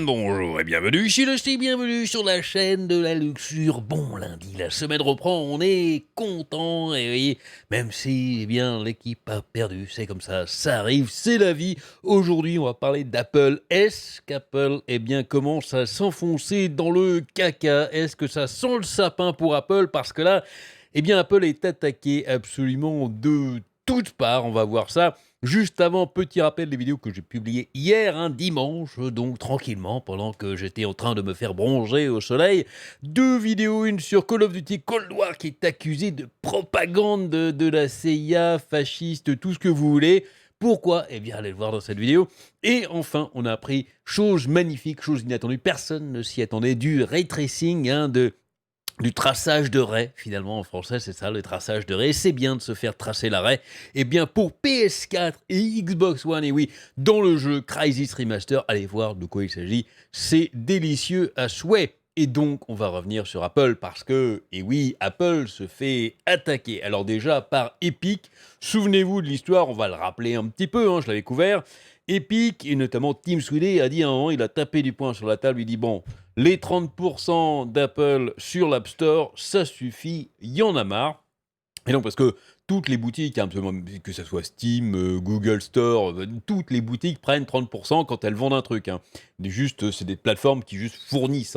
Bonjour et bienvenue ici le Steve, bienvenue sur la chaîne de la luxure. Bon lundi, la semaine reprend, on est content et oui, même si eh bien l'équipe a perdu, c'est comme ça arrive, c'est la vie. Aujourd'hui, on va parler d'Apple. Est-ce qu'Apple eh bien commence à s'enfoncer dans le caca? Est-ce que ça sent le sapin pour Apple? Parce que là, eh bien Apple est attaqué absolument de toutes parts. On va voir ça. Juste avant, petit rappel des vidéos que j'ai publiées hier, un dimanche, donc tranquillement, pendant que j'étais en train de me faire bronzer au soleil. Deux vidéos, une sur Call of Duty Cold War qui est accusé de propagande de la CIA, fasciste, tout ce que vous voulez. Pourquoi? Eh bien, allez le voir dans cette vidéo. Et enfin, on a appris, chose magnifique, chose inattendue, personne ne s'y attendait, du ray tracing, du traçage de raie, finalement en français c'est ça, le traçage de raie. C'est bien de se faire tracer la raie. Et bien pour PS4 et Xbox One, et oui, dans le jeu Crysis Remaster, allez voir de quoi il s'agit, c'est délicieux à souhait. Et donc on va revenir sur Apple parce que, et oui, Apple se fait attaquer. Alors déjà par Epic, souvenez-vous de l'histoire, on va le rappeler un petit peu, je l'avais couvert. Epic, et notamment Tim Sweeney, a dit à un moment, il a tapé du poing sur la table, il dit bon, les 30% d'Apple sur l'App Store, ça suffit, il y en a marre. Et donc, parce que toutes les boutiques, que ce soit Steam, Google Store, toutes les boutiques prennent 30% quand elles vendent un truc. C'est des plateformes qui juste fournissent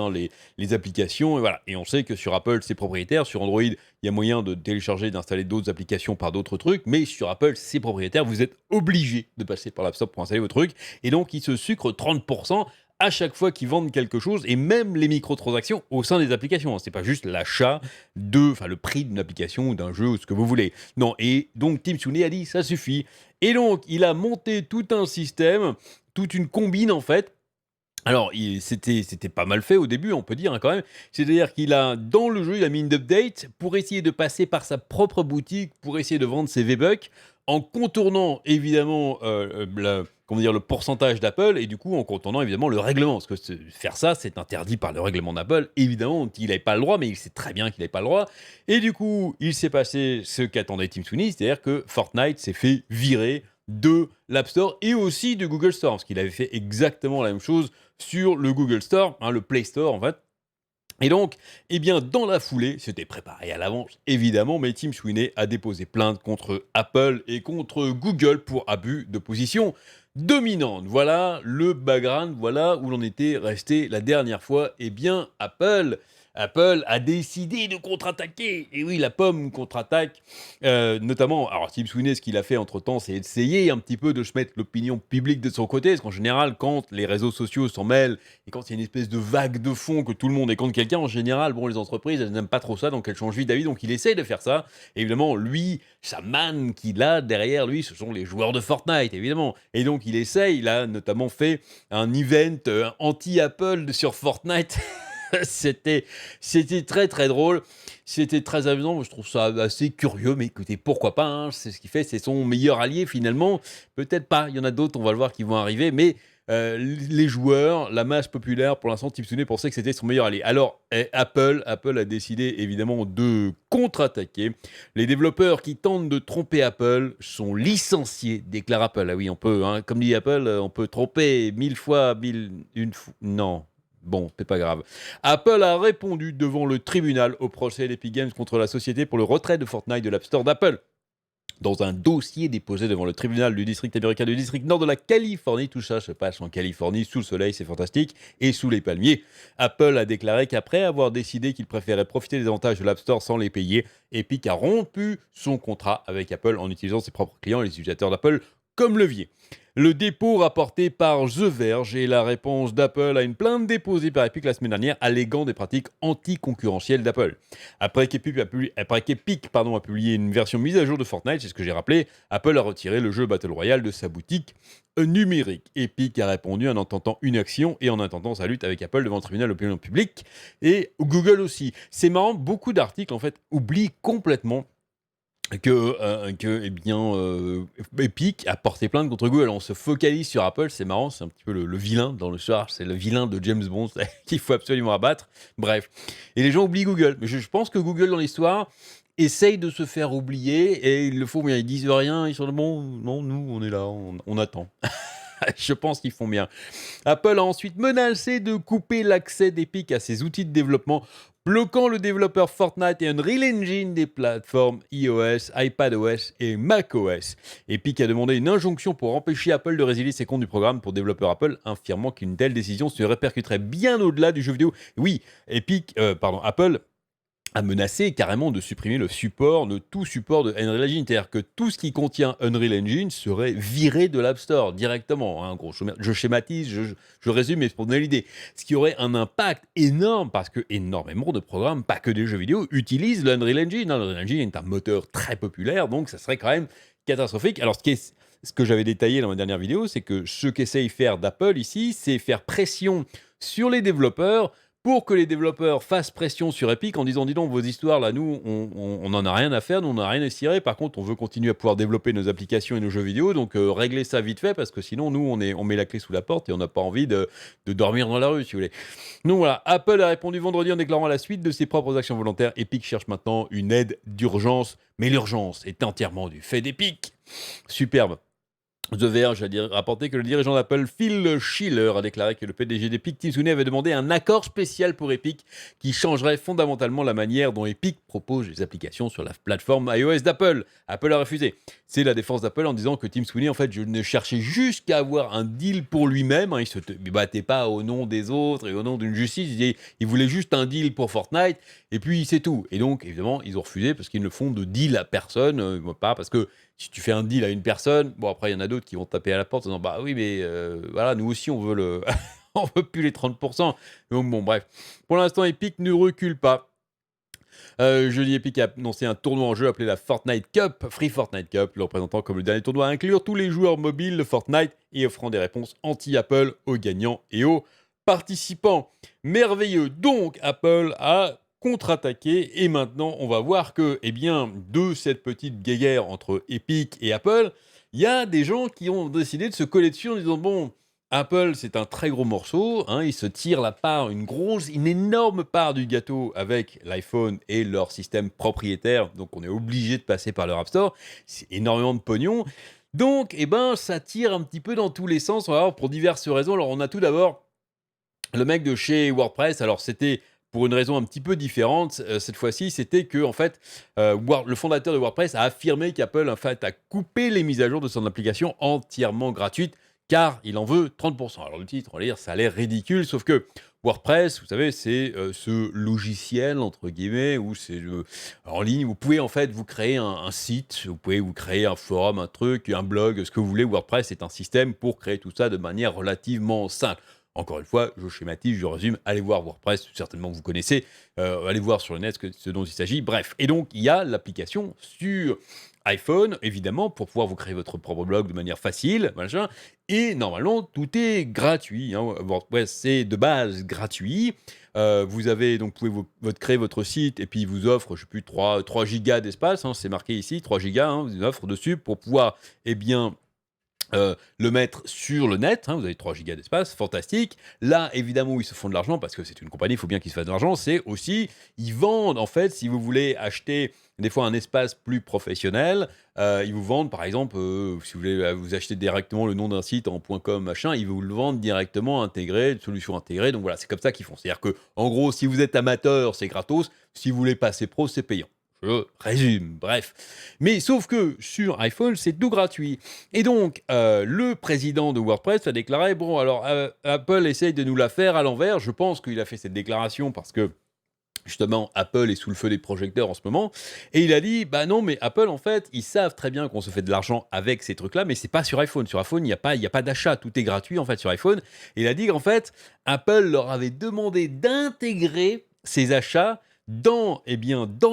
les applications. Et voilà. Et on sait que sur Apple, c'est propriétaire. Sur Android, il y a moyen de télécharger, d'installer d'autres applications par d'autres trucs. Mais sur Apple, c'est propriétaire. Vous êtes obligé de passer par l'App Store pour installer vos trucs. Et donc, ils se sucrent 30% à chaque fois qu'ils vendent quelque chose, et même les microtransactions au sein des applications. C'est pas juste l'achat le prix d'une application ou d'un jeu ou ce que vous voulez. Non, et donc Tim Sweeney a dit ça suffit. Et donc il a monté tout un système, toute une combine en fait. Alors, c'était pas mal fait au début, on peut dire quand même. C'est-à-dire qu'il a, dans le jeu, il a mis une update pour essayer de passer par sa propre boutique, pour essayer de vendre ses V-Bucks, en contournant évidemment le pourcentage d'Apple, et du coup en contournant évidemment le règlement. Parce que faire ça, c'est interdit par le règlement d'Apple. Évidemment, il n'avait pas le droit, mais il sait très bien qu'il n'avait pas le droit. Et du coup, il s'est passé ce qu'attendait Tim Sweeney, c'est-à-dire que Fortnite s'est fait virer de l'App Store et aussi de Google Store, parce qu'il avait fait exactement la même chose sur le Google Store, le Play Store en fait. Et donc, eh bien, dans la foulée, c'était préparé à l'avance, évidemment, mais Tim Sweeney a déposé plainte contre Apple et contre Google pour abus de position dominante. Voilà le background, voilà où l'on était resté la dernière fois. Eh bien, Apple a décidé de contre-attaquer. Et oui, la pomme contre-attaque, notamment. Alors, Tim Sweeney, ce qu'il a fait entre-temps, c'est essayer un petit peu de se mettre l'opinion publique de son côté, parce qu'en général, quand les réseaux sociaux s'en mêlent, et quand il y a une espèce de vague de fond que tout le monde est contre quelqu'un, en général, bon, les entreprises, elles n'aiment pas trop ça, donc elles changent vite d'avis, donc il essaye de faire ça. Et évidemment, lui, sa manne qu'il a derrière lui, ce sont les joueurs de Fortnite, évidemment. Et donc, il a notamment fait un event anti-Apple sur Fortnite. C'était, c'était très très drôle, c'était très amusant. Moi, je trouve ça assez curieux, mais écoutez, pourquoi pas, c'est ce qui fait, c'est son meilleur allié finalement. Peut-être pas, il y en a d'autres, on va le voir, qui vont arriver, mais les joueurs, la masse populaire, pour l'instant, Tim Sweeney pensait que c'était son meilleur allié. Alors, Apple a décidé évidemment de contre-attaquer. Les développeurs qui tentent de tromper Apple sont licenciés, déclare Apple. Ah oui, on peut, comme dit Apple, on peut tromper 1000 fois, une fois, non. Bon, c'est pas grave. Apple a répondu devant le tribunal au procès d'Epic Games contre la société pour le retrait de Fortnite de l'App Store d'Apple. Dans un dossier déposé devant le tribunal du district américain du district nord de la Californie, tout ça se passe en Californie, sous le soleil, c'est fantastique, et sous les palmiers. Apple a déclaré qu'après avoir décidé qu'il préférait profiter des avantages de l'App Store sans les payer, Epic a rompu son contrat avec Apple en utilisant ses propres clients et les utilisateurs d'Apple comme levier. Le dépôt rapporté par The Verge est la réponse d'Apple à une plainte déposée par Epic la semaine dernière alléguant des pratiques anticoncurrentielles d'Apple. Après qu'Epic a publié une version mise à jour de Fortnite, c'est ce que j'ai rappelé, Apple a retiré le jeu Battle Royale de sa boutique numérique. Epic a répondu en intentant une action et en intentant sa lutte avec Apple devant le tribunal d'opinion publique et Google aussi. C'est marrant, beaucoup d'articles en fait oublient complètement Epic a porté plainte contre Google. On se focalise sur Apple, c'est marrant, c'est un petit peu le vilain dans le soir, c'est le vilain de James Bond qu'il faut absolument abattre. Bref. Et les gens oublient Google. Mais je pense que Google, dans l'histoire, essaye de se faire oublier et ils le font bien. Ils disent rien, ils sont bon, non, nous, on est là, on attend. Je pense qu'ils font bien. Apple a ensuite menacé de couper l'accès d'Epic à ses outils de développement, bloquant le développeur Fortnite et Unreal Engine des plateformes iOS, iPadOS et macOS. Epic a demandé une injonction pour empêcher Apple de résilier ses comptes du programme pour développeurs Apple, affirmant qu'une telle décision se répercuterait bien au-delà du jeu vidéo. Oui, Apple a menacé carrément de supprimer tout support de Unreal Engine. C'est-à-dire que tout ce qui contient Unreal Engine serait viré de l'App Store directement. Hein. En gros, je schématise, je résume, mais pour donner l'idée. Ce qui aurait un impact énorme parce que énormément de programmes, pas que des jeux vidéo, utilisent l'Unreal Engine. L'Unreal Engine est un moteur très populaire, donc ça serait quand même catastrophique. Alors, ce que j'avais détaillé dans ma dernière vidéo, c'est que ce qu'essaye faire d'Apple ici, c'est faire pression sur les développeurs pour que les développeurs fassent pression sur Epic en disant dis donc vos histoires là nous on n'en a rien à faire, nous on n'a rien à cirer, par contre on veut continuer à pouvoir développer nos applications et nos jeux vidéo, donc réglez ça vite fait parce que sinon nous on met la clé sous la porte et on n'a pas envie de dormir dans la rue si vous voulez. Donc voilà, Apple a répondu vendredi en déclarant à la suite de ses propres actions volontaires. Epic cherche maintenant une aide d'urgence, mais l'urgence est entièrement du fait d'Epic. Superbe. The Verge a rapporté que le dirigeant d'Apple, Phil Schiller, a déclaré que le PDG d'Epic, Tim Sweeney, avait demandé un accord spécial pour Epic qui changerait fondamentalement la manière dont Epic propose les applications sur la plateforme iOS d'Apple. Apple a refusé. C'est la défense d'Apple en disant que Tim Sweeney, en fait, je ne cherchais juste qu'à avoir un deal pour lui-même. Hein, il ne se battait pas au nom des autres et au nom d'une justice. Il voulait juste un deal pour Fortnite et puis c'est tout. Et donc, évidemment, ils ont refusé parce qu'ils ne font de deal à personne. Pas parce que si tu fais un deal à une personne, bon après il y en a d'autres qui vont taper à la porte en disant bah oui mais voilà nous aussi on veut on veut plus les 30%. Donc bon bref, pour l'instant Epic ne recule pas. Jeudi, Epic a annoncé un tournoi en jeu appelé la Fortnite Cup, Free Fortnite Cup, le représentant comme le dernier tournoi à inclure tous les joueurs mobiles de Fortnite et offrant des réponses anti-Apple aux gagnants et aux participants. Merveilleux, donc Apple a contre-attaqué et maintenant on va voir que, eh bien, de cette petite guéguerre entre Epic et Apple, il y a des gens qui ont décidé de se coller dessus en disant bon, Apple, c'est un très gros morceau, hein, ils se tirent une énorme part du gâteau avec l'iPhone et leur système propriétaire, donc on est obligé de passer par leur App Store, c'est énormément de pognon, donc eh ben, ça tire un petit peu dans tous les sens, on va voir pour diverses raisons. Alors on a tout d'abord le mec de chez WordPress, alors c'était pour une raison un petit peu différente, cette fois-ci, c'était que en fait, le fondateur de WordPress a affirmé qu'Apple en fait, a coupé les mises à jour de son application entièrement gratuite car il en veut 30%. Alors le titre, on va dire, ça a l'air ridicule, sauf que WordPress, vous savez, c'est ce logiciel, entre guillemets, où c'est en ligne, vous pouvez en fait vous créer un site, vous pouvez vous créer un forum, un truc, un blog, ce que vous voulez. WordPress est un système pour créer tout ça de manière relativement simple. Encore une fois, je schématise, je résume, allez voir WordPress, certainement vous connaissez, allez voir sur le net ce dont il s'agit, bref. Et donc, il y a l'application sur iPhone, évidemment, pour pouvoir vous créer votre propre blog de manière facile, machin, et normalement, tout est gratuit. Hein. WordPress, c'est de base gratuit. Vous pouvez créer votre site, et puis il vous offre, je ne sais plus, 3 gigas d'espace, hein, c'est marqué ici, 3 gigas, hein, vous offre dessus pour pouvoir, eh bien, le mettre sur le net, hein, vous avez 3 gigas d'espace, fantastique. Là, évidemment, où ils se font de l'argent, parce que c'est une compagnie, il faut bien qu'ils se fassent de l'argent, c'est aussi, ils vendent, en fait, si vous voulez acheter des fois un espace plus professionnel, ils vous vendent, par exemple, si vous voulez vous acheter directement le nom d'un site en .com, machin, ils vous le vendent directement intégré, une solution intégrée, donc voilà, c'est comme ça qu'ils font. C'est-à-dire que, en gros, si vous êtes amateur, c'est gratos, si vous voulez passer pro, c'est payant. Je résume, bref. Mais sauf que sur iPhone, c'est tout gratuit. Et donc, le président de WordPress a déclaré, bon, alors Apple essaye de nous la faire à l'envers. Je pense qu'il a fait cette déclaration parce que, justement, Apple est sous le feu des projecteurs en ce moment. Et il a dit, bah non, mais Apple, en fait, ils savent très bien qu'on se fait de l'argent avec ces trucs-là, mais c'est pas sur iPhone. Sur iPhone, il n'y a pas d'achat. Tout est gratuit, en fait, sur iPhone. Et il a dit qu'en fait, Apple leur avait demandé d'intégrer ces achats dans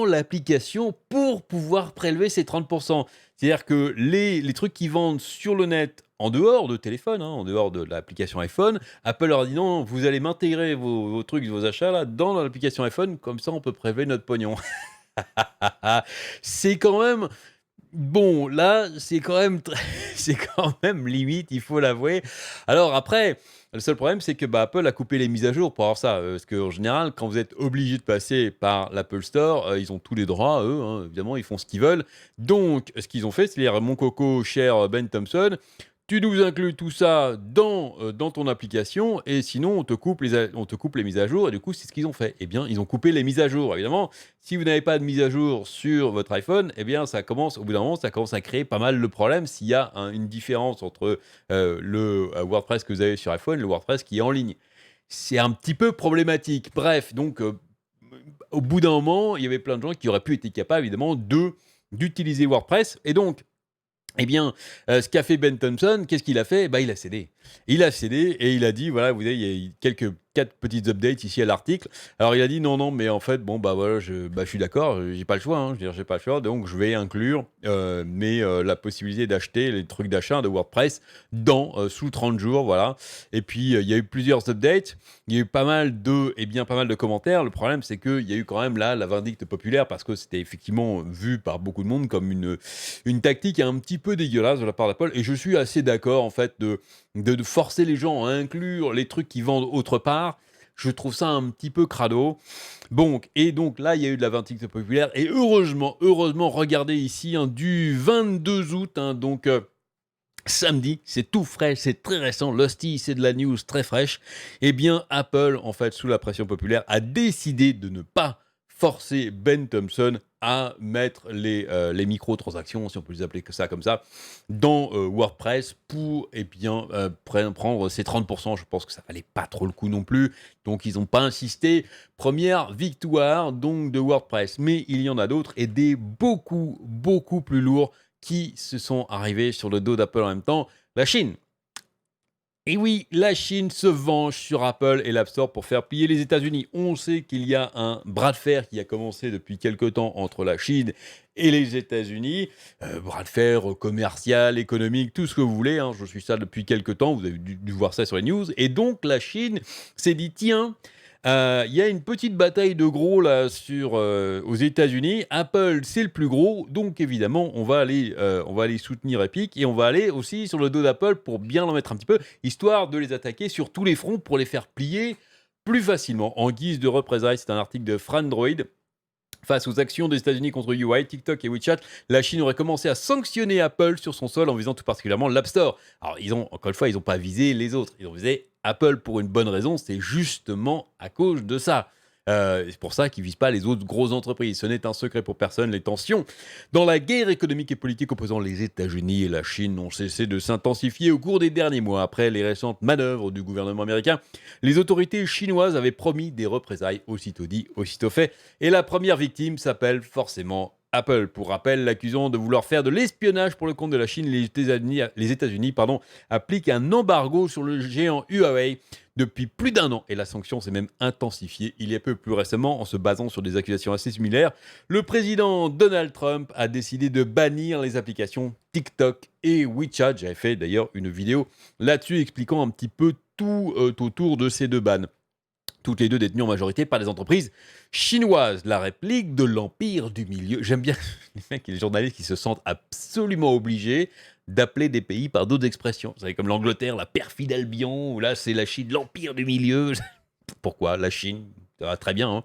l'application pour pouvoir prélever ces 30%. C'est-à-dire que les trucs qu'ils vendent sur le net, en dehors de téléphone, hein, en dehors de l'application iPhone, Apple leur a dit non, vous allez m'intégrer vos trucs, vos achats là, dans l'application iPhone, comme ça on peut prélever notre pognon. C'est quand même... Bon, là, c'est quand même c'est quand même limite, il faut l'avouer. Alors après, le seul problème, c'est que Apple a coupé les mises à jour pour avoir ça. Parce qu'en général, quand vous êtes obligé de passer par l'Apple Store, ils ont tous les droits, eux, hein, évidemment, ils font ce qu'ils veulent. Donc, ce qu'ils ont fait, c'est-à-dire mon coco cher Ben Thompson, tu nous inclus tout ça dans ton application et sinon on te coupe les mises à jour et du coup, c'est ce qu'ils ont fait. Eh bien, ils ont coupé les mises à jour. Évidemment, si vous n'avez pas de mise à jour sur votre iPhone, eh bien, au bout d'un moment, ça commence à créer pas mal de problèmes s'il y a une différence entre le WordPress que vous avez sur iPhone et le WordPress qui est en ligne. C'est un petit peu problématique. Bref, donc, au bout d'un moment, il y avait plein de gens qui auraient pu être capables, évidemment, d'utiliser WordPress. Et donc, eh bien, ce qu'a fait Ben Thompson, qu'est-ce qu'il a fait? Bah, il a cédé. Il a cédé et il a dit, voilà, vous voyez, il y a quelques 4 petites updates ici à l'article. Alors il a dit: «Non, non, mais en fait, bon, bah, voilà, je suis d'accord, j'ai pas le choix, hein». Je veux dire, j'ai pas le choix, donc je vais inclure, la possibilité d'acheter les trucs d'achat de WordPress sous 30 jours, voilà. Et puis, il y a eu plusieurs updates. Il y a eu pas mal de commentaires. Le problème, c'est qu'il y a eu quand même là la vindicte populaire parce que c'était effectivement vu par beaucoup de monde comme une tactique un petit peu dégueulasse de la part d'Apple et je suis assez d'accord en fait de forcer les gens à inclure les trucs qu'ils vendent autre part. Je trouve ça un petit peu crado. Donc là, il y a eu de la vindicte populaire et heureusement, regardez ici, hein, du 22 août, hein, donc samedi, c'est tout frais, c'est très récent, Lusty, c'est de la news très fraîche. Eh bien, Apple, en fait, sous la pression populaire, a décidé de ne pas forcer Ben Thompson à mettre les microtransactions, si on peut les appeler que ça comme ça, dans WordPress pour prendre ces 30%. Je pense que ça valait pas trop le coup non plus, donc ils n'ont pas insisté. Première victoire donc de WordPress, mais il y en a d'autres et des beaucoup, beaucoup plus lourds qui se sont arrivés sur le dos d'Apple en même temps. La Chine. Et oui, la Chine se venge sur Apple et l'App Store pour faire plier les États-Unis. On sait qu'il y a un bras de fer qui a commencé depuis quelque temps entre la Chine et les États-Unis. Bras de fer commercial, économique, tout ce que vous voulez, hein. Je suis ça depuis quelque temps, vous avez dû voir ça sur les news. Et donc la Chine s'est dit, tiens, il y a une petite bataille de gros là aux États-Unis. Apple, c'est le plus gros, donc évidemment, on va aller soutenir Epic et on va aller aussi sur le dos d'Apple pour bien l'en mettre un petit peu, histoire de les attaquer sur tous les fronts pour les faire plier plus facilement. En guise de représailles, c'est un article de Frandroid. Face aux actions des États-Unis contre UI, TikTok et WeChat, la Chine aurait commencé à sanctionner Apple sur son sol en visant tout particulièrement l'App Store. Alors, encore une fois, ils n'ont pas visé les autres. Ils ont visé Apple pour une bonne raison, c'est justement à cause de ça. C'est pour ça qu'ils ne visent pas les autres grosses entreprises. Ce n'est un secret pour personne, les tensions dans la guerre économique et politique opposant les États-Unis et la Chine n'ont cessé de s'intensifier au cours des derniers mois. Après les récentes manœuvres du gouvernement américain, les autorités chinoises avaient promis des représailles, aussitôt dit, aussitôt fait. Et la première victime s'appelle forcément Apple. Pour rappel, l'accusant de vouloir faire de l'espionnage pour le compte de la Chine, les États-Unis appliquent un embargo sur le géant Huawei depuis plus d'un an. Et la sanction s'est même intensifiée il y a peu plus récemment en se basant sur des accusations assez similaires. Le président Donald Trump a décidé de bannir les applications TikTok et WeChat. J'avais fait d'ailleurs une vidéo là-dessus expliquant un petit peu tout autour de ces deux bans. Toutes les deux détenues en majorité par des entreprises chinoises. La réplique de l'empire du milieu. J'aime bien les mecs et les journalistes qui se sentent absolument obligés d'appeler des pays par d'autres expressions. Vous savez, comme l'Angleterre, la perfide Albion, ou là, c'est la Chine, l'empire du milieu. Pourquoi la Chine? Ça va très bien, hein.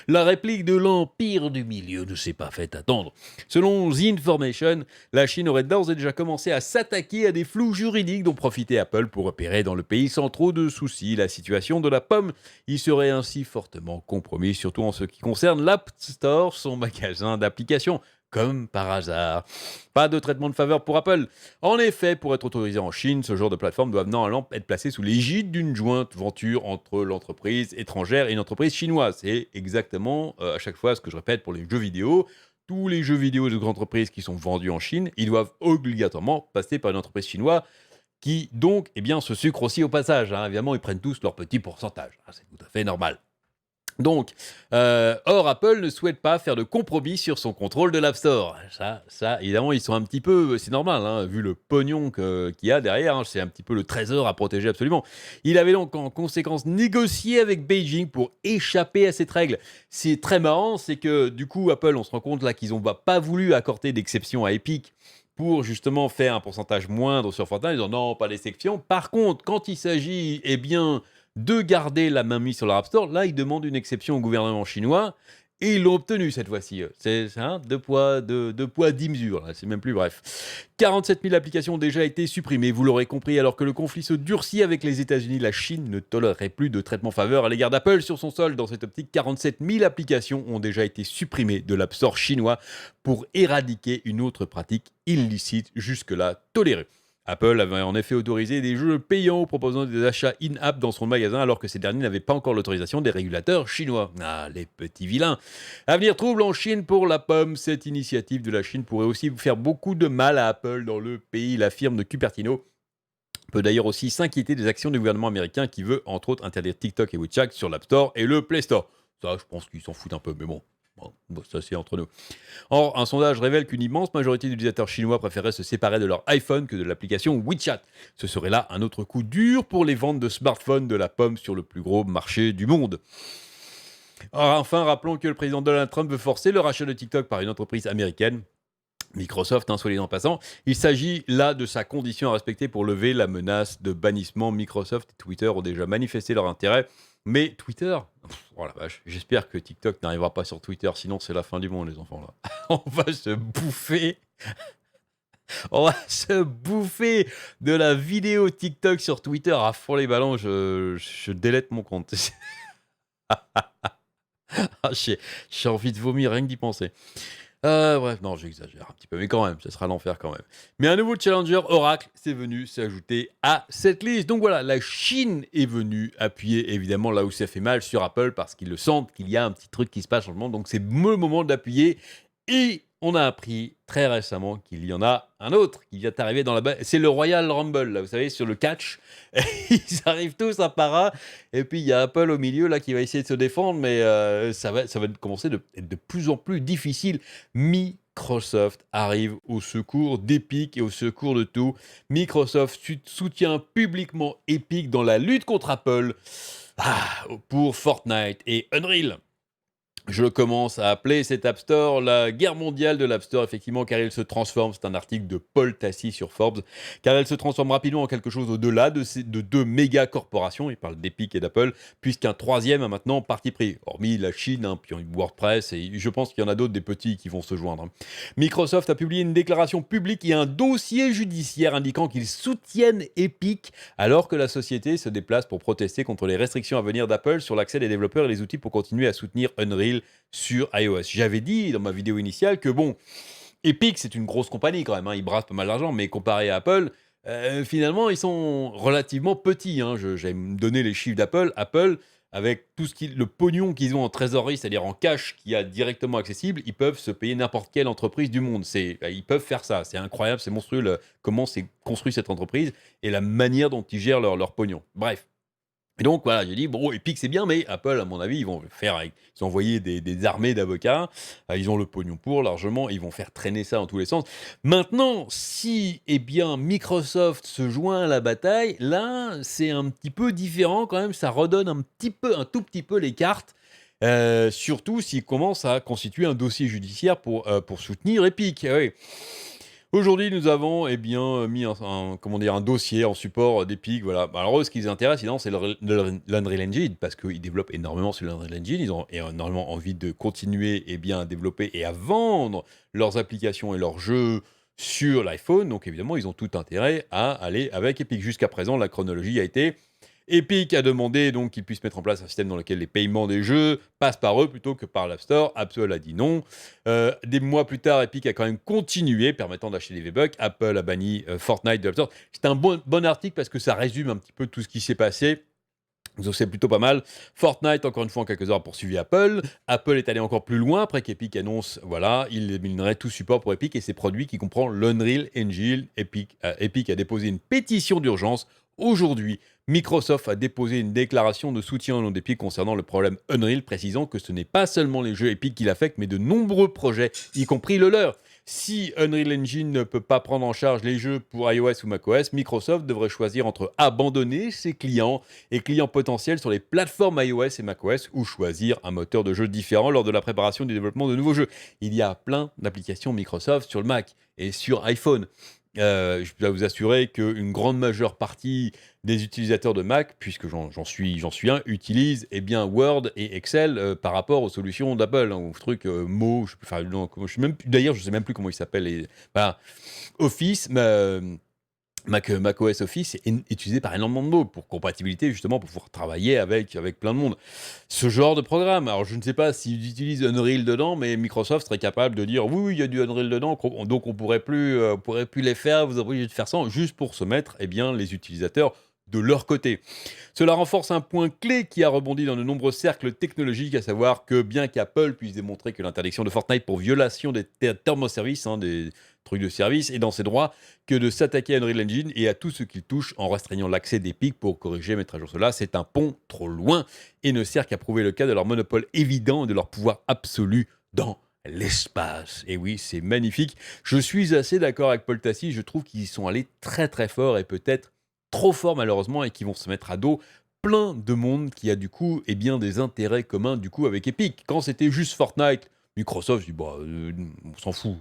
La réplique de l'empire du milieu ne s'est pas fait attendre. Selon The Information, la Chine aurait d'ores et déjà commencé à s'attaquer à des flous juridiques dont profitait Apple pour opérer dans le pays sans trop de soucis. La situation de la pomme y serait ainsi fortement compromise, surtout en ce qui concerne l'App Store, son magasin d'applications. Comme par hasard. Pas de traitement de faveur pour Apple. En effet, pour être autorisé en Chine, ce genre de plateforme doit normalement être placé sous l'égide d'une jointe venture entre l'entreprise étrangère et une entreprise chinoise. C'est exactement à chaque fois ce que je répète pour les jeux vidéo. Tous les jeux vidéo de grandes entreprises qui sont vendus en Chine, ils doivent obligatoirement passer par une entreprise chinoise qui, donc, se sucre aussi au passage, hein. Évidemment, ils prennent tous leur petit pourcentage. C'est tout à fait normal. Donc, or, Apple ne souhaite pas faire de compromis sur son contrôle de l'App Store. Ça, évidemment, ils sont un petit peu... C'est normal, hein, vu le pognon qu'il y a derrière. Hein, c'est un petit peu le trésor à protéger absolument. Il avait donc en conséquence négocié avec Beijing pour échapper à cette règle. C'est très marrant, c'est que du coup, Apple, on se rend compte là qu'ils n'ont pas voulu accorder d'exception à Epic pour justement faire un pourcentage moindre sur Fortnite. Ils disent non, pas d'exception. Par contre, quand il s'agit, de garder la main mise sur leur App Store, là, ils demandent une exception au gouvernement chinois. Et ils l'ont obtenu cette fois-ci. C'est hein, deux poids, 10 mesures. Là, c'est même plus bref. 47 000 applications ont déjà été supprimées, vous l'aurez compris, alors que le conflit se durcit avec les États-Unis. La Chine ne tolérerait plus de traitement faveur à l'égard d'Apple sur son sol. Dans cette optique, 47 000 applications ont déjà été supprimées de l'App Store chinois pour éradiquer une autre pratique illicite jusque-là tolérée. Apple avait en effet autorisé des jeux payants proposant des achats in-app dans son magasin alors que ces derniers n'avaient pas encore l'autorisation des régulateurs chinois. Ah, les petits vilains. Avenir trouble en Chine pour la pomme. Cette initiative de la Chine pourrait aussi faire beaucoup de mal à Apple dans le pays. La firme de Cupertino peut d'ailleurs aussi s'inquiéter des actions du gouvernement américain qui veut entre autres interdire TikTok et WeChat sur l'App Store et le Play Store. Ça, je pense qu'ils s'en foutent un peu, mais bon. Bon, ça c'est entre nous. Or, un sondage révèle qu'une immense majorité d'utilisateurs chinois préféraient se séparer de leur iPhone que de l'application WeChat. Ce serait là un autre coup dur pour les ventes de smartphones de la pomme sur le plus gros marché du monde. Or, enfin, rappelons que le président Donald Trump veut forcer le rachat de TikTok par une entreprise américaine. Microsoft, soit dit en passant. Il s'agit là de sa condition à respecter pour lever la menace de bannissement. Microsoft et Twitter ont déjà manifesté leur intérêt. Mais Twitter, oh la vache, j'espère que TikTok n'arrivera pas sur Twitter, sinon c'est la fin du monde, les enfants. Là. On va se bouffer. On va se bouffer de la vidéo TikTok sur Twitter à fond les ballons. Je délète mon compte. J'ai envie de vomir rien que d'y penser. Bref, non, j'exagère un petit peu, mais quand même, ça sera l'enfer quand même. Mais un nouveau challenger, Oracle, c'est venu s'ajouter à cette liste. Donc voilà, la Chine est venue appuyer évidemment là où ça fait mal sur Apple parce qu'ils le sentent qu'il y a un petit truc qui se passe en ce moment. Donc c'est le moment d'appuyer. Et on a appris très récemment qu'il y en a un autre qui vient d'arriver dans la base. C'est le Royal Rumble, là, vous savez, sur le catch. Ils arrivent tous à para. Et puis il y a Apple au milieu là qui va essayer de se défendre, mais ça va commencer à être de plus en plus difficile. Microsoft arrive au secours d'Epic et au secours de tout. Microsoft soutient publiquement Epic dans la lutte contre Apple pour Fortnite et Unreal. Je commence à appeler cet App Store la guerre mondiale de l'App Store, effectivement, car il se transforme, c'est un article de Paul Tassi sur Forbes, car elle se transforme rapidement en quelque chose au-delà de deux méga corporations, il parle d'Epic et d'Apple, puisqu'un troisième a maintenant parti pris, hormis la Chine, puis WordPress, et je pense qu'il y en a d'autres des petits qui vont se joindre. Microsoft a publié une déclaration publique et un dossier judiciaire indiquant qu'ils soutiennent Epic, alors que la société se déplace pour protester contre les restrictions à venir d'Apple sur l'accès des développeurs et les outils pour continuer à soutenir Unreal sur iOS. J'avais dit dans ma vidéo initiale que bon, Epic c'est une grosse compagnie quand même, ils brassent pas mal d'argent, mais comparé à Apple, finalement ils sont relativement petits. J'aime me donner les chiffres d'Apple. Apple, avec tout le pognon qu'ils ont en trésorerie, c'est-à-dire en cash qui est directement accessible, ils peuvent se payer n'importe quelle entreprise du monde. Ils peuvent faire ça. C'est incroyable, c'est monstrueux comment c'est construit cette entreprise et la manière dont ils gèrent leur pognon. Bref. Et donc voilà, j'ai dit, bon, Epic c'est bien, mais Apple, à mon avis, ils vont envoyé des armées d'avocats, ils ont le pognon pour, largement, ils vont faire traîner ça dans tous les sens. Maintenant, si, Microsoft se joint à la bataille, là, c'est un petit peu différent quand même, ça redonne un tout petit peu les cartes, surtout s'ils commencent à constituer un dossier judiciaire pour soutenir Epic. Ah oui. Aujourd'hui, nous avons mis un dossier en support d'Epic. Voilà. Alors, eux, ce qui les intéresse, c'est l'Unreal Engine, parce qu'ils développent énormément sur l'Unreal Engine. Ils ont énormément envie de continuer à développer et à vendre leurs applications et leurs jeux sur l'iPhone. Donc, évidemment, ils ont tout intérêt à aller avec Epic. Jusqu'à présent, la chronologie a été... Epic a demandé donc qu'ils puissent mettre en place un système dans lequel les paiements des jeux passent par eux plutôt que par l'App Store. Apple a dit non. Des mois plus tard, Epic a quand même continué, permettant d'acheter des V-Bucks. Apple a banni Fortnite de l'App Store. C'est un bon article parce que ça résume un petit peu tout ce qui s'est passé. Donc c'est plutôt pas mal. Fortnite, encore une fois, en quelques heures, a poursuivi Apple. Apple est allé encore plus loin après qu'Epic annonce, il éliminerait tout support pour Epic et ses produits qui comprend l'Unreal Engine. Epic a déposé une pétition d'urgence. Aujourd'hui, Microsoft a déposé une déclaration de soutien au nom d'Epic concernant le problème Unreal, précisant que ce n'est pas seulement les jeux Epic qui l'affectent, mais de nombreux projets, y compris le leur. Si Unreal Engine ne peut pas prendre en charge les jeux pour iOS ou macOS, Microsoft devrait choisir entre abandonner ses clients et clients potentiels sur les plateformes iOS et macOS ou choisir un moteur de jeu différent lors de la préparation du développement de nouveaux jeux. Il y a plein d'applications Microsoft sur le Mac et sur iPhone. Je dois vous assurer qu'une grande majeure partie des utilisateurs de Mac, puisque j'en suis un, utilisent eh bien, Word et Excel par rapport aux solutions d'Apple, hein, aux trucs mots, je sais plus, enfin, non, d'ailleurs, je ne sais même plus comment ils s'appellent. Bah, Office, Mac OS Office est utilisé par énormément de monde pour compatibilité, justement, pour pouvoir travailler avec plein de monde. Ce genre de programme, alors je ne sais pas s'ils utilisent Unreal dedans, mais Microsoft serait capable de dire oui, oui, il y a du Unreal dedans, donc on pourrait plus les faire, vous êtes obligé de faire ça, juste pour se mettre eh bien, les utilisateurs de leur côté. Cela renforce un point clé qui a rebondi dans de nombreux cercles technologiques, à savoir que bien qu'Apple puisse démontrer que l'interdiction de Fortnite pour violation des termes de service, hein, des trucs de service, est dans ses droits, que de s'attaquer à Unreal Engine et à tout ce qu'il touche en restreignant l'accès d'Epic pour corriger, mettre à jour cela, c'est un pont trop loin et ne sert qu'à prouver le cas de leur monopole évident et de leur pouvoir absolu dans l'espace. Et oui, c'est magnifique. Je suis assez d'accord avec Paul Tassi, je trouve qu'ils y sont allés très très fort et peut-être trop fort malheureusement et qui vont se mettre à dos plein de monde qui a du coup eh bien, des intérêts communs du coup avec Epic. Quand c'était juste Fortnite, Microsoft dit bah, on s'en fout,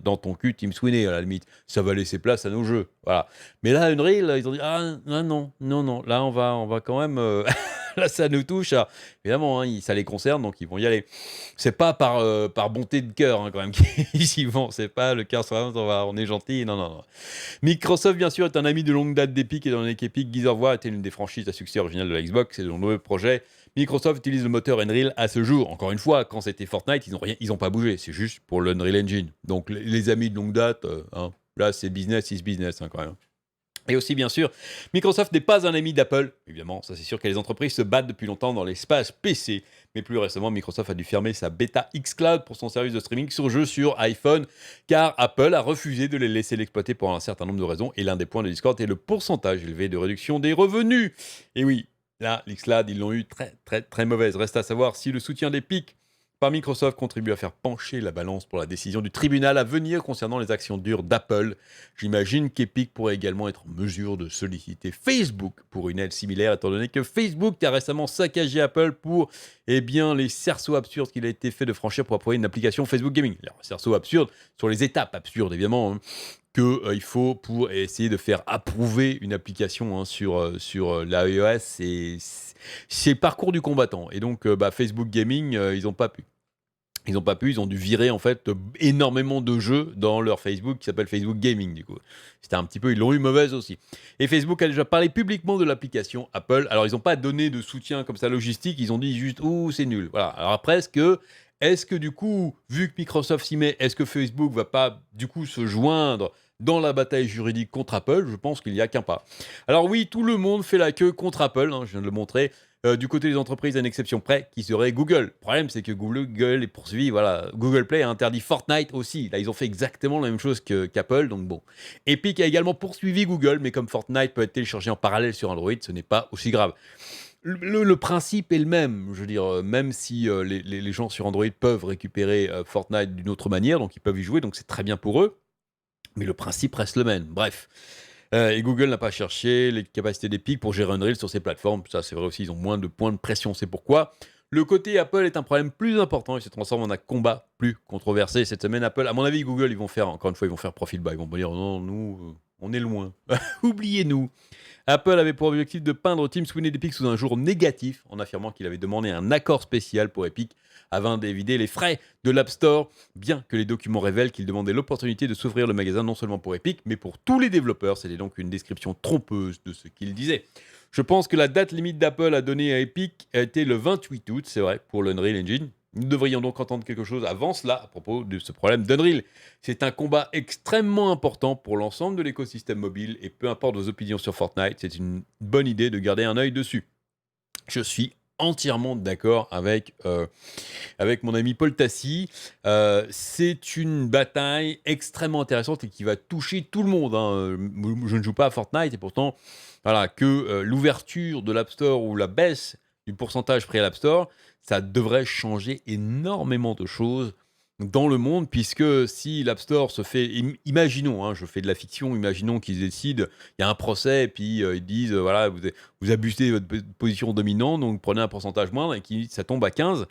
dans ton cul Tim Sweeney à la limite, ça va laisser place à nos jeux. Voilà. Mais là Unreal, ils ont dit ah non, là on va quand même là ça nous touche. Alors, évidemment, hein, ça les concerne donc ils vont y aller. C'est pas par bonté de cœur hein, quand même qu'ils y vont, c'est pas le cœur on est gentil, non. Microsoft, bien sûr, est un ami de longue date d'Epic et dans l'Epic, Gears of War était l'une des franchises à succès original de la Xbox et de nombreux projets. Microsoft utilise le moteur Unreal à ce jour. Encore une fois, quand c'était Fortnite, ils n'ont pas bougé. C'est juste pour l'Unreal Engine. Donc, les amis de longue date, hein, là, c'est business is business, hein, quand même. Et aussi, bien sûr, Microsoft n'est pas un ami d'Apple. Évidemment, ça c'est sûr que les entreprises se battent depuis longtemps dans l'espace PC. Mais plus récemment, Microsoft a dû fermer sa bêta xCloud pour son service de streaming sur jeux sur iPhone, car Apple a refusé de les laisser l'exploiter pour un certain nombre de raisons. Et l'un des points de Discord est le pourcentage élevé de réduction des revenus. Et oui, là, l'xCloud, ils l'ont eu très, très, très mauvaise. Reste à savoir si le soutien d'Epic par Microsoft contribue à faire pencher la balance pour la décision du tribunal à venir concernant les actions dures d'Apple. J'imagine qu'Epic pourrait également être en mesure de solliciter Facebook pour une aide similaire, étant donné que Facebook a récemment saccagé Apple pour les cerceaux absurdes qu'il a été fait de franchir pour approuver une application Facebook Gaming. Les cerceaux absurdes sur les étapes absurdes, évidemment, hein, qu'il faut pour essayer de faire approuver une application hein, sur l'iOS. C'est le parcours du combattant. Et donc, Facebook Gaming, ils n'ont pas pu. Ils ont dû virer en fait énormément de jeux dans leur Facebook qui s'appelle Facebook Gaming du coup. C'était un petit peu, ils l'ont eu mauvaise aussi. Et Facebook a déjà parlé publiquement de l'application Apple. Alors ils n'ont pas donné de soutien comme ça logistique, ils ont dit juste ouh c'est nul. Voilà. Alors après est-ce que du coup, vu que Microsoft s'y met, est-ce que Facebook va pas du coup se joindre dans la bataille juridique contre Apple? Je pense qu'il n'y a qu'un pas. Alors oui, tout le monde fait la queue contre Apple, hein, je viens de le montrer. Du côté des entreprises, à une exception près, qui serait Google. Le problème, c'est que Google est poursuivi. Voilà, Google Play a interdit Fortnite aussi. Là, ils ont fait exactement la même chose qu'Apple, donc bon. Epic a également poursuivi Google, mais comme Fortnite peut être téléchargé en parallèle sur Android, ce n'est pas aussi grave. Le principe est le même, je veux dire, même si les gens sur Android peuvent récupérer Fortnite d'une autre manière, donc ils peuvent y jouer, donc c'est très bien pour eux, mais le principe reste le même. Bref. Et Google n'a pas cherché les capacités d'Epic pour gérer Unreal sur ses plateformes. Ça, c'est vrai aussi, ils ont moins de points de pression. C'est pourquoi le côté Apple est un problème plus important et se transforme en un combat plus controversé. Cette semaine, Apple, à mon avis, Google, ils vont faire profil bas. Ils vont dire non, nous, on est loin. Oubliez-nous. Apple avait pour objectif de peindre Tim Sweeney d'Epic sous un jour négatif en affirmant qu'il avait demandé un accord spécial pour Epic afin d'éviter les frais de l'App Store, bien que les documents révèlent qu'il demandait l'opportunité de s'ouvrir le magasin non seulement pour Epic, mais pour tous les développeurs. C'était donc une description trompeuse de ce qu'il disait. Je pense que la date limite d'Apple à donner à Epic a été le 28 août, c'est vrai, pour l'Unreal Engine. Nous devrions donc entendre quelque chose avant cela à propos de ce problème d'Unreal. C'est un combat extrêmement important pour l'ensemble de l'écosystème mobile et peu importe vos opinions sur Fortnite, c'est une bonne idée de garder un œil dessus. Je suis entièrement d'accord avec mon ami Paul Tassi. C'est une bataille extrêmement intéressante et qui va toucher tout le monde. Hein. Je ne joue pas à Fortnite et pourtant, voilà, que l'ouverture de l'App Store ou la baisse du pourcentage prêt à l'App Store, ça devrait changer énormément de choses dans le monde, puisque si l'App Store se fait, imaginons, hein, je fais de la fiction, imaginons qu'ils décident, il y a un procès, et puis ils disent, voilà, vous abusez de votre position dominante, donc prenez un pourcentage moindre, et ça tombe à 15.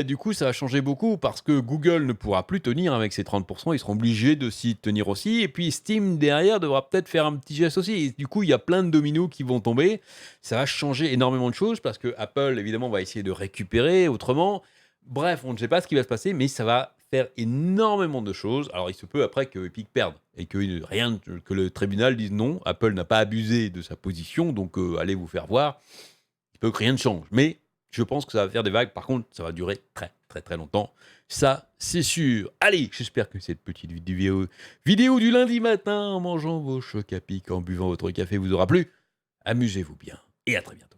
Du coup, ça va changer beaucoup, parce que Google ne pourra plus tenir avec ses 30%, ils seront obligés de s'y tenir aussi, et puis Steam, derrière, devra peut-être faire un petit geste aussi. Et du coup, il y a plein de dominos qui vont tomber, ça va changer énormément de choses, parce que Apple, évidemment, va essayer de récupérer autrement. Bref, on ne sait pas ce qui va se passer, mais ça va faire énormément de choses. Alors, il se peut après que Epic perde et que le tribunal dise non, Apple n'a pas abusé de sa position, donc allez vous faire voir. Il peut que rien ne change. Mais je pense que ça va faire des vagues. Par contre, ça va durer très, très, très longtemps. Ça, c'est sûr. Allez, j'espère que cette petite vidéo du lundi matin, en mangeant vos chocs à pic, en buvant votre café, vous aura plu. Amusez-vous bien et à très bientôt.